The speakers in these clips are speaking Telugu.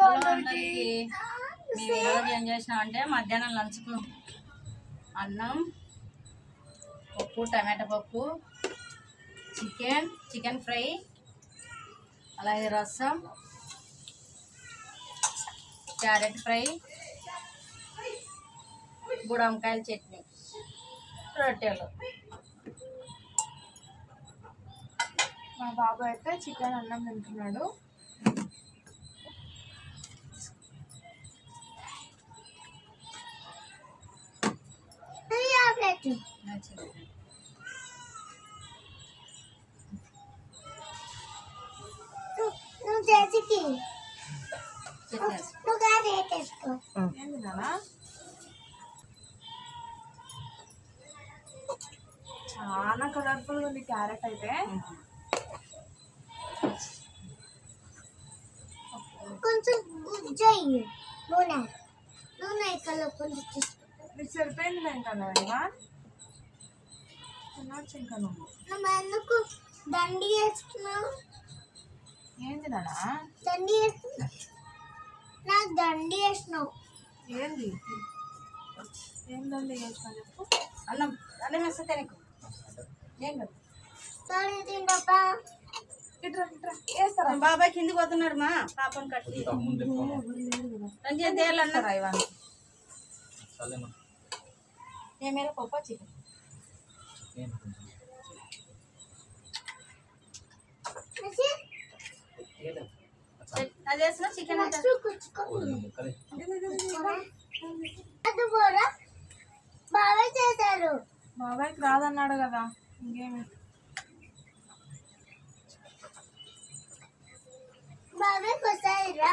అందరికి మేము ఈరోజు ఏం చేసినామంటే మధ్యాహ్నం లంచ్కు అన్నం, పప్పు, టమాటా పప్పు, చికెన్ ఫ్రై, అలాగే రసం, క్యారెట్ ఫ్రై, గుడంకాయల చట్నీ, రొట్టెలు. మా బాబు అయితే చికెన్ అన్నం తింటున్నాడు. చాలా కలర్ఫుల్ ఉంది క్యారెట్ అయితే. కొంచెం గుజ్జయ్యి నూనె నూనె ఇక్కడ కొంచెం నీకు సరిపోయింది ఇంకా ఇవా తినొచ్చు. ఇంకా నువ్వు ఎందుకు దండి వేసుకున్నావు? ఏంది నానా దండి వేసుకున్నా? నాకు దండి వేసినావు. ఏంది ఏందండి వేసినా చెప్పు. అన్నం అన్నం వేస్తే తినకు. ఏం కాదు. సరే తింటా. ఇట్రా ఇట్రా వేస్తారా? బాబాయ్ కిందికి పోతున్నాడు మా పాపం కట్టి రంజన్ అన్నారా ఇవన్నీ ఏమైనా పప్పు చికెన్ అది వేసిన చికెన్ అది కూడా బాగా చేశారు. బాబాయ్కి రాదన్నాడు కదా, ఇంకేమి. బాబాయ్కి వస్తాయిరా?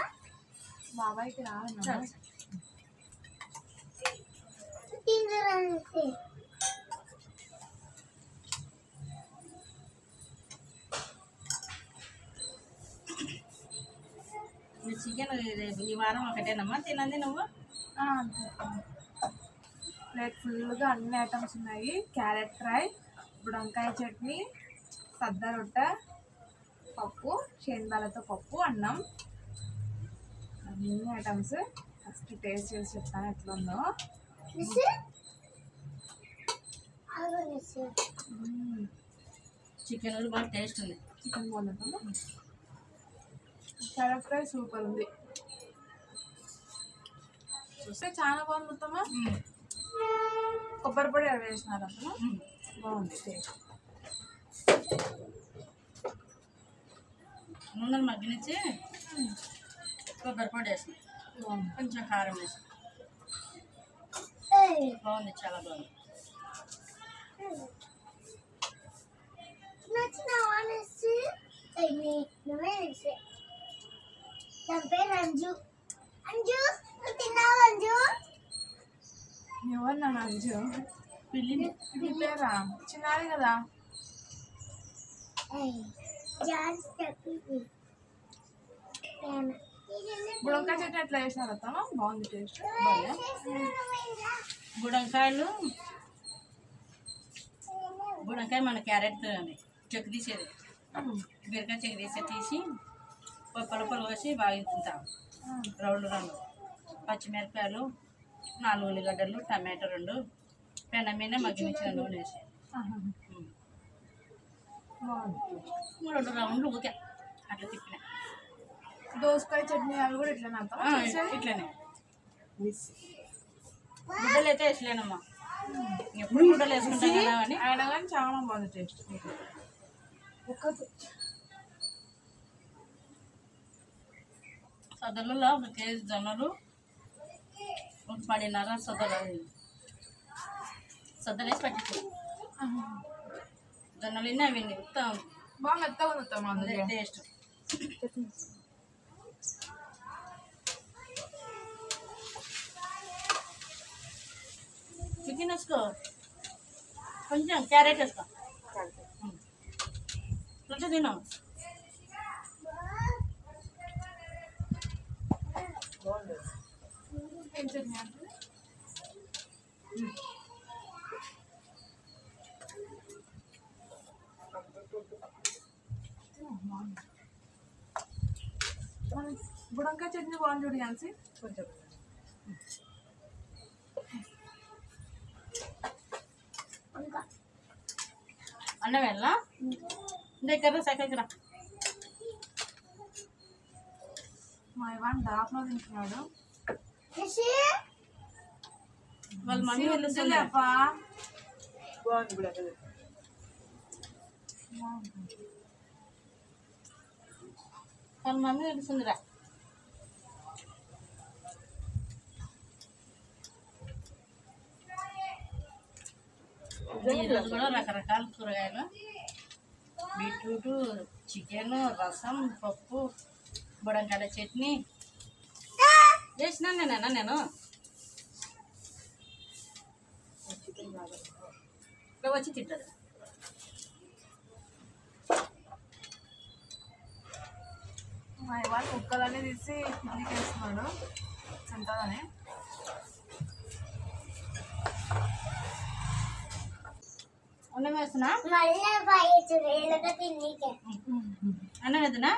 బాబాయ్కి రాదన్నాడు. తినడానికి చికెన్ ఈ వారం ఒకటేనమ్మా తినండి నువ్వు. ప్లేట్ ఫుల్గా అన్ని ఐటమ్స్ ఉన్నాయి. క్యారెట్ ఫ్రై, బుడంకాయ చట్నీ, సద్ద రొట్టె, పప్పు, శనగలతో పప్పు, అన్నం, అన్ని ఐటమ్స్. ఫస్ట్ టేస్ట్ చేసి చెప్తాను ఎట్లుందో. చికెన్ బాగా టేస్ట్ ఉంది. చికెన్ బాగుంటుందా? క్యారెట్ ఫ్రై సూపర్ ఉంది. చూస్తే చాలా బాగుంది. మొత్తమా కొబ్బరి పొడి అవి వేసినారు అసలు. బాగుంది టేస్ట్. నూనెలు మగ్గనిచ్చి కొబ్బరి పొడి వేసి కొంచెం కారం వేసి బాగుంది, చాలా బాగుంది. అంజు అంజు తిన్నావు? అంజు ఎవరు నన్ను అంజు? పిల్లి పేరా? చిన్నది కదా. బుడంకాయ చట్నీ ఎట్లా వేసినారు అత్తమ్మ? బాగుంది టేస్ట్. బుడంకాయ మన క్యారెట్ చెక్కు తీసేది, బీరకాయ చెక్కు తీసి పొలపలు పోసి బాగా తింటాం. రౌండ్ పచ్చిమిరపకాయలు, 4 ఉల్లిగడ్డలు, టమాటో 2, పెనం మీద మగ్గినిచ్చిన నూనె వేసి 2 రౌండ్లు ఊకే అట్లా తిప్పిన. దోసకాయ చట్నీ అవి కూడా ఇట్లా ఇట్లనే గుడ్డలు అయితే వేసలేనమ్మా, ఎప్పుడు గుడ్డలు వేసుకుంటాం కదా అని. అయినా కానీ చాలా బాగుంది టేస్ట్. సొద్దలలో 1 కేజీ జొన్నలు, 1.5 సొద్దలు వేసి పట్టించాం. జొన్నలు ఇన్ని అవి బాగా మెత్తగా ఉంది టేస్ట్. చికెన్ వేసుకో, కొంచెం క్యారెట్ వేసుకో, కొంచెం తిన్నాం. ఏం చట్నీ అంటే బుడంకాయ చట్నీ బాగుంది చూడు ఝాన్సీ. కొంచెం ఇంకా అన్నం వెళ్ళా దగ్గర సైకిల్ రా. మా ఇవాన్ దాపలో తింటున్నాడు. రిషి వాళ్ళ మమ్మీ వెళ్ళొస్తుంది. అప్పా వాళ్ళ మమ్మీ వెళ్ళొస్తుందిరా. ఈరోజు కూడా రకరకాల కూరగాయలు, బీట్రూట్, చికెన్, రసం, పప్పు, బుడంకాయ చట్నీ చేసినాను నేను ఇక్కడ వచ్చి తింటుంది. మా ఇవాళ ముక్కలన్నీ తీసి కిందికి వేస్తున్నాడు తింటుందని. అన్నం వేస్తున్నా. మళ్ళీ బయట రేలుగా తిన్నీకే అన్నం వేద్దునా.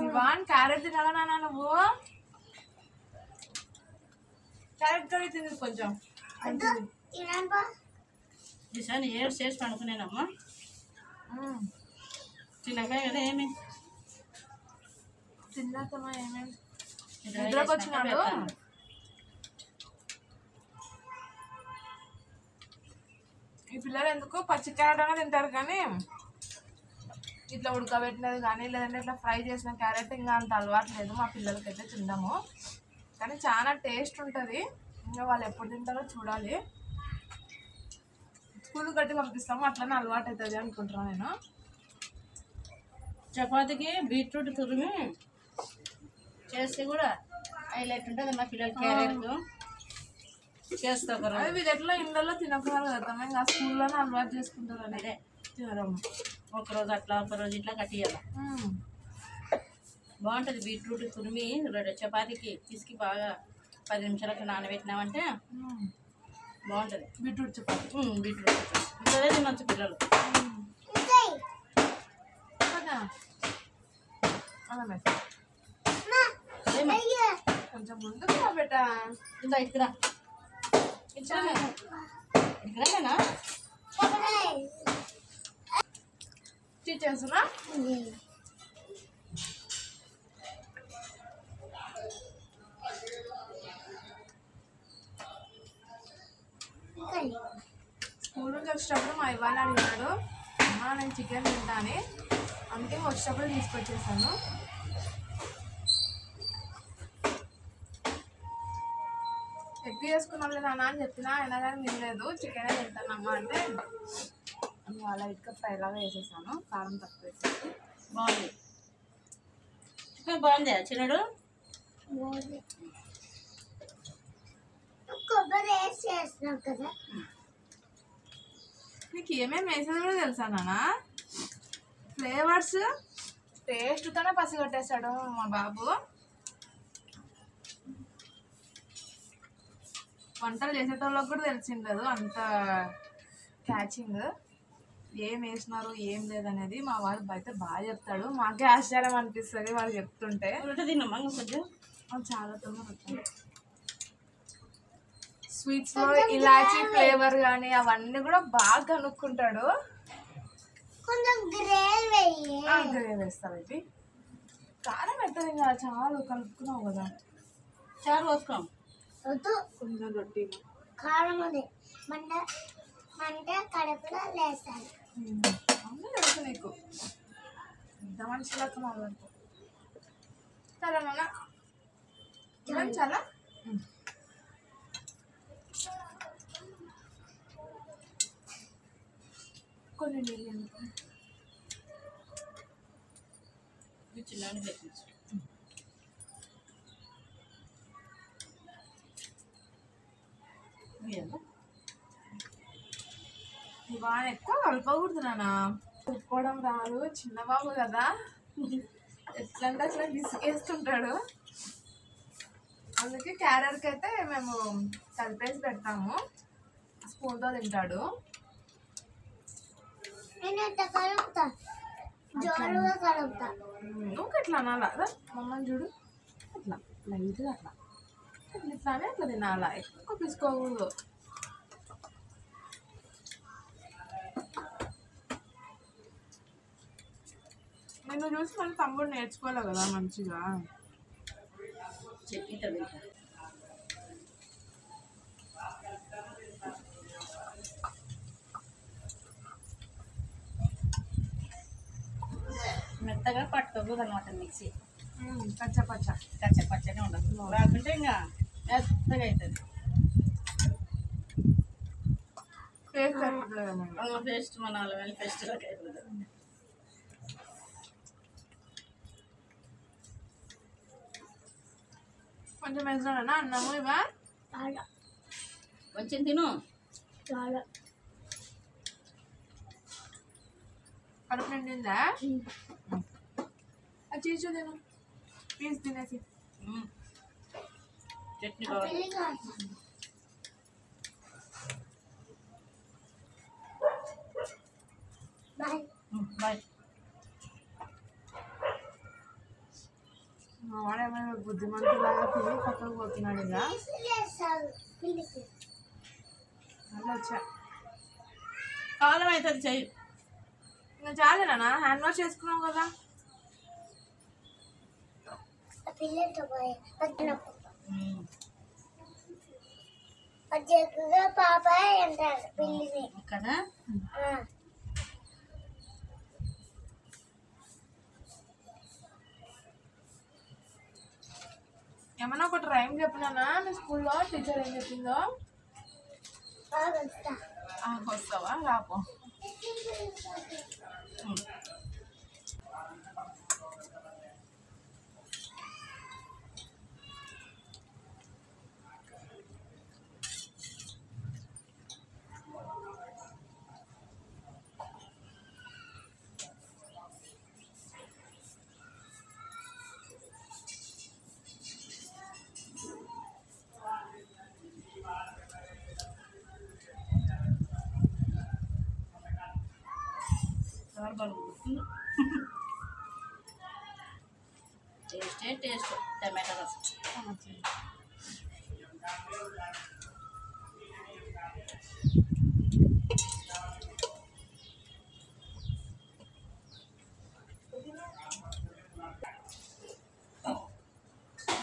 ఇవాన్ క్యారెట్ తినాలా నాన్న నువ్వు? క్యారెట్ కర్రీ తింది కొంచెం. తినబ్బా ఈసారి ఏడు చేసి పండుకునేనమ్మా. తినకాయ కదా ఏమి తిన్నాకమ్మా ఏమేమి నిద్రకి నిద్రకు వచ్చినాడు. ఈ పిల్లలు ఎందుకు పచ్చి క్యారెట్ అనేది తింటారు కానీ ఇట్లా ఉడకబెట్టినది కానీ లేదంటే ఇట్లా ఫ్రై చేసిన క్యారెట్ ఇంకా అంత అలవాటు లేదు మా పిల్లలకైతే తిందాము. కానీ చాలా టేస్ట్ ఉంటుంది. ఇంకా వాళ్ళు ఎప్పుడు తింటారో చూడాలి. స్కూల్ కట్టి పంపిస్తాము అట్లనే అలవాటు అవుతుంది అనుకుంటున్నాను నేను. చపాతీకి బీట్రూట్ తురిమి చేస్తే కూడా హైలైట్ ఉంటుంది. మా పిల్లలు క్యారెట్ చేస్తా ఒకరు. అది వీళ్ళు ఎట్లా ఇండ్లలో తినకూడదు కదా, ఇంకా స్కూల్లోనే అలవాటు చేసుకుంటారు అనేది అదే తినడం. ఒకరోజు అట్లా ఒకరోజు ఇట్లా కట్టియాల. బాగుంటుంది. బీట్రూట్ తురిమి చపాతీకి పిసికి బాగా 10 నిమిషాలకు నానబెట్టినామంటే బాగుంటుంది. బీట్రూట్ చపాతి. బీట్రూట్ ఇదే తినొచ్చు పిల్లలు. కొంచెం ముందు బెట్ట ఇందా ఇటుకురా ఇటుకురానా చేస్తున్నా. స్కూల్ నుంచి వచ్చేటప్పుడు మా ఇవాళ అడిగినాడు అమ్మా నేను చికెన్ తింటా అని. అందుకే వచ్చేటప్పుడు తీసుకొచ్చేసాను. ఎగ్ చేసుకున్నాం నాన్న అని చెప్పినా అయినా కానీ తినలేదు. చికెనే తింటానమ్మా అంటే అలా ఇటుక ఫ్రై లాగా వేసేసాను. కారం తక్కువ వేసేసి. బాగుంది. చికెన్ బాగుంది చిన్నడు. కొబ్బరి వేసి చేస్తున్నాం కదా. నీకు ఏమేమి వేసేది కూడా తెలుసా నాన్న? ఫ్లేవర్స్ టేస్ట్తోనే పసిగట్టేస్తాడు మా బాబు. వంటలు చేసేటోళ్ళకి కూడా తెలిసిండదు అంత క్యాచింగ్. ఏం వేసినారు ఏం లేదనేది మా వాడు బయట బాగా చెప్తాడు. మాకే ఆశ్చర్యం అనిపిస్తుంది వాళ్ళు చెప్తుంటే. తిన్నమ్మా కొంచెం చాలా తొందర స్వీట్స్లో ఇలాచీ ఫ్లేవర్ కానీ అవన్నీ కూడా బాగా కనుక్కుంటాడు. కొంచెం గ్రేవ్ వేయి. వేస్తావు ఇది కారం పెట్టదు ఇంకా చాలు కలుపుకున్నావు కదా. చారు పోసుకోం. వద్దు కొంచెం రొట్టి కారం అది మంట మంట కడుపులో లేస్తాను. అన్నీ తెలుసు నీకు. పెద్ద మనుషులకు మాట్లాడుతూ సరే నాన్న చూడండి చాలా కొన్ని నీళ్ళు చిన్న పెట్టించు. బాగా ఎక్కువ కలపకూడదు నాన్న. కలుపుకోవడం రాదు. చిన్నబాబు కదా ఎట్లా అంటే అట్లా విసిగేస్తుంటాడు. అందుకే క్యారెట్కి అయితే మేము కలిపేసి పెడతాము. స్పూన్తో తింటాడు. నేను ఎట్లా కలుపుతా జోరుగా కలుపుతా. నువ్వు ఎట్లా అనాలా రా, మమ్మల్ని చూడు అట్లా లైట్గా అట్లా ఇట్లానే అట్లా తినాలా, ఎక్కువ తీసుకోకూడదు. నేను చూసి మన తమ్ముడు నేర్చుకోవాలి కదా మంచిగా. చట్నీ తగ్గించా. మెత్తగా పట్టుకోకూడదు అనమాట మిక్సీ. పచ్చ పచ్చ పచ్చనే ఉండదు, లేకుంటే ఇంకా మెత్తగా అవుతుంది. పేస్ట్ మన అల్లం పేస్ట్ లాగా అయిపోతుంది. కొంచెం వేసినా అన్నాము ఇవా చాలా కొంచెం తిను. చాలా కడుపు నిండిందా? అది చేసు తిను, పీస్ తినేసి. చట్నీ బాగుంది. పెళ్ళిగా బాయ్. బాయ్. మా వాడు ఏమైనా బుద్ధిమంతులాగా తిని పక్కకు పోతున్నాడు. ఇలా చేస్తాడు పిల్లికి. మళ్ళీ వచ్చా. కాలం అవుతుంది చెయ్యి. ఇంకా చాలేనా, హ్యాండ్ వాష్ చేసుకున్నావు కదా. పిల్లలతో పోయి పచ్చగా పాపాయ అంటారు పిల్లిని కదా. ఏమన్నా ఒకటి రైమ్ చెప్పినానా మీ స్కూల్లో టీచర్ ఏం చెప్పిందో? వస్తావా? రాపో. టేస్ట్ టమాటా రసం.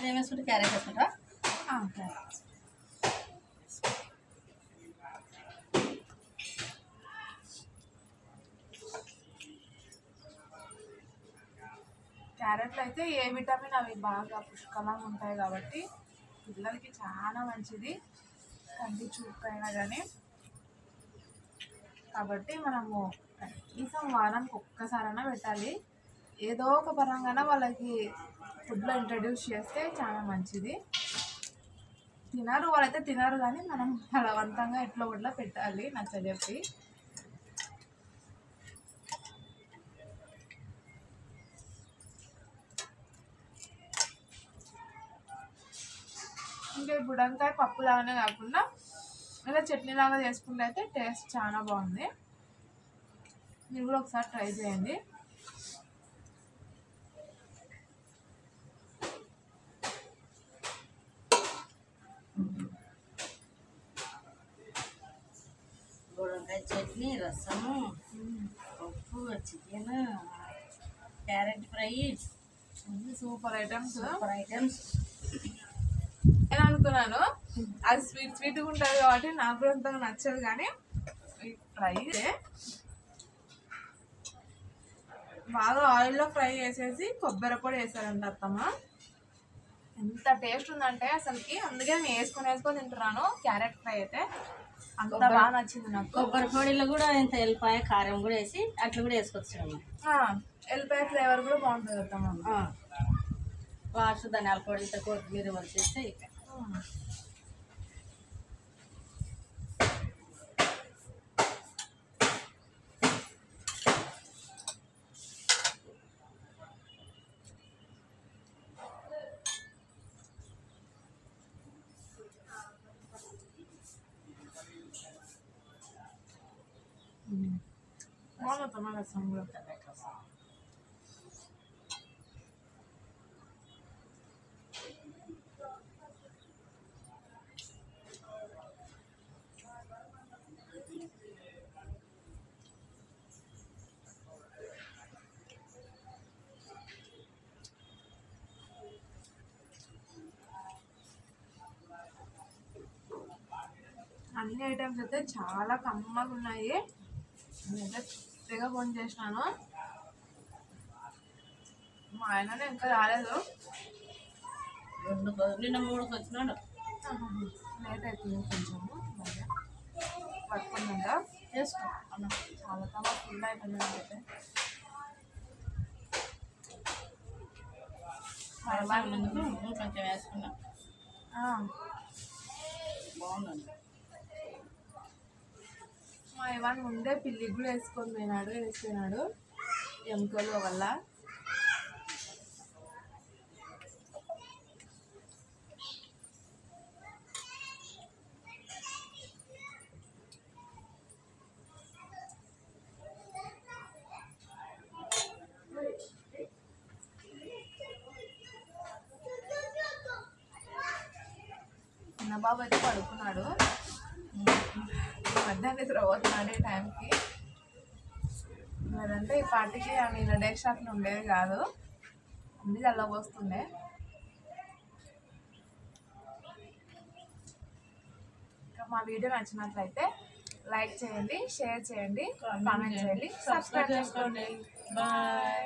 ఏం వేసుకుంటే క్యారెట్ వేసుకుంటా. క్యారెట్లు అయితే ఏ విటమిన్ అవి బాగా పుష్కలంగా ఉంటాయి కాబట్టి పిల్లలకి చాలా మంచిది, కంటి చూపుకైనా కానీ. కాబట్టి మనము కనీసం వారానికి ఒక్కసారైనా పెట్టాలి. ఏదో ఒక పరంగా వాళ్ళకి ఫుడ్లో ఇంట్రడ్యూస్ చేస్తే చాలా మంచిది. తినరు వాళ్ళైతే తినరు, కానీ మనం బలవంతంగా ఎట్లా కూడా పెట్టాలి నచ్చజెప్పి. ఇంకా ఈ బుడంకాయ పప్పు లాగానే కాకుండా ఇలా చట్నీ లాగా చేసుకుంటే అయితే టేస్ట్ చాలా బాగుంది. మీరు కూడా ఒకసారి ట్రై చేయండి. బుడంకాయ చట్నీ, రసము, పప్పు, chicken, carrot fry, super items. Super items. నేను అనుకున్నాను అది స్వీట్గా ఉంటుంది కాబట్టి నాకు కూడా అంతగా నచ్చదు, కానీ ఫ్రై బాగా ఆయిల్లో ఫ్రై చేసేసి కొబ్బరి పొడి వేసారంట అత్తమ్మ. ఎంత టేస్ట్ ఉందంటే అసలుకి, అందుకే నేను వేసుకొని తింటున్నాను. క్యారెట్ ఫ్రై అయితే అంత బాగా నచ్చింది నాకు. కొబ్బరి పొడిలో కూడా ఇంత ఎల్లిపాయ కారం కూడా వేసి అట్లా కూడా వేసుకొచ్చాము. ఎల్లిపాయ ఫ్లేవర్ కూడా బాగుంటుంది అత్తమ్మ. వాసు ధనియాల పొడి, ఇంత కొత్తిమీర వచ్చేస్తే బాగుంది అత్తమ్మ రసం కూడా. అన్ని ఐటమ్స్ అయితే చాలా కమ్మగా ఉన్నాయి. నేనైతే తెగ ఫోన్ చేసినాను. మా ఆయననే ఇంకా రాలేదు. నిన్న 3కి వచ్చినాడు. లేట్ అవుతుంది కొంచెము పట్టుకుందా చేసుకో అన్న. చాలా చాలా ఫుల్ అయిపోయింది అయితే. కొంచెం వేసుకున్నా బాగుందండి. మా ఇవాన్ ముందే పిల్లికి కూడా వేసిపోయినాడు ఎముకల వల్ల. చిన్నబాబు అయితే పడుకున్నాడు. మధ్యాహ్నం నిద్రపోతున్నాడు ఈ టైంకి. లేదంటే ఈ పార్టీకి నేను డే షాట్లు ఉండేది కాదు, అన్ని చల్లబోస్తుండే. ఇంకా మా వీడియో నచ్చినట్లయితే లైక్ చేయండి, షేర్ చేయండి, కామెంట్ చేయండి, సబ్స్క్రైబ్ చేసుకోండి. బాయ్.